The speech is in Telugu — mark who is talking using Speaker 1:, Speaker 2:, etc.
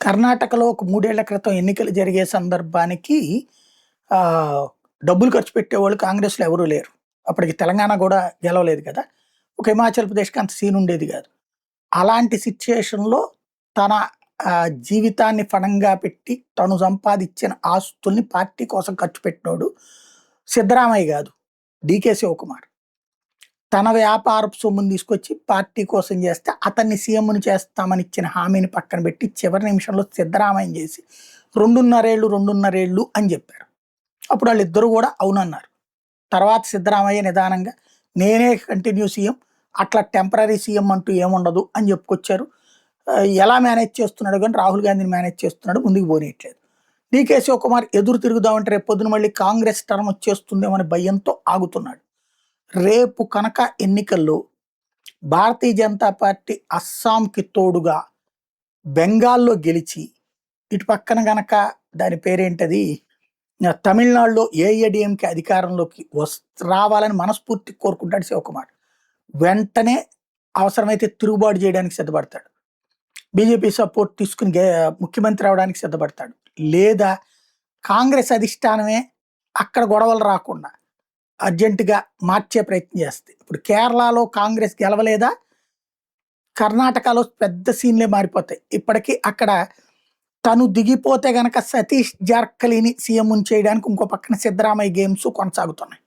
Speaker 1: కర్ణాటకలో ఒక 3 ఏళ్ల క్రితం ఎన్నికలు జరిగే సందర్భానికి డబ్బులు ఖర్చు పెట్టేవాళ్ళు కాంగ్రెస్‌లో ఎవరు లేరు. అప్పటికి తెలంగాణ గూడా గెలవలేదు కదా! ఒక హిమాచల్ ప్రదేశ్‌కి అంత సీన్ ఉండేది గాదు. అలాంటి సిట్యుయేషన్‌లో తన జీవితాన్ని ఫణంగా పెట్టి తను సంపాదించిన ఆస్తుల్ని పార్టీ కోసం ఖర్చు పెట్టినోడు సిద్ధరామయ్య గాదు. డీకే శివకుమార్. తన వ్యాపారపు సొమ్ముని తీసుకొచ్చి పార్టీ కోసం చేస్తే అతన్ని సీఎంని చేస్తామని ఇచ్చిన హామీని పక్కన పెట్టి చివరి నిమిషంలో సిద్ధరామయ్యని చేసి 2.5 ఏళ్ళు అని చెప్పారు. అప్పుడు వాళ్ళిద్దరూ కూడా అవునన్నారు. తర్వాత సిద్ధరామయ్య నిదానంగా నేనే కంటిన్యూ సీఎం, అట్లా టెంపరరీ సీఎం అంటూ ఏముండదు అని చెప్పుకొచ్చారు. ఎలా మేనేజ్ చేస్తున్నాడు కానీ రాహుల్ గాంధీని మేనేజ్ చేస్తున్నాడు, ముందుకు పోనీయట్లేదు. డీకే శివకుమార్ ఎదురు తిరుగుదామంటే రేపు పొద్దున మళ్ళీ కాంగ్రెస్ టర్మ్ వచ్చేస్తుందేమో అనే భయంతో ఆగుతున్నాడు. రేపు కనుక ఎన్నికల్లో భారతీయ జనతా పార్టీ అస్సాంకి తోడుగా బెంగాల్లో గెలిచి ఇటు పక్కన గనక దాని పేరేంటది తమిళనాడులో ఏఐఏడీఎంకే అధికారంలోకి రావాలని మనస్ఫూర్తి కోరుకుంటాడు శివకుమార్. వెంటనే అవసరమైతే తిరుగుబాటు చేయడానికి సిద్ధపడతాడు. బీజేపీ సపోర్ట్ తీసుకుని ముఖ్యమంత్రి అవడానికి సిద్ధపడతాడు. లేదా కాంగ్రెస్ అధిష్టానమే అక్కడ గొడవలు రాకుండా అర్జెంటుగా మార్చే ప్రయత్నం చేస్తే, ఇప్పుడు కేరళలో కాంగ్రెస్ గెలవలేదా, కర్ణాటకలో పెద్ద సీన్లే మారిపోతాయి. ఇప్పటికీ అక్కడ తను దిగిపోతే గనక సతీష్ జార్కలిని సీఎం చేయడానికి ఇంకో పక్కన సిద్ధరామయ్య గేమ్స్ కొనసాగుతున్నాయి.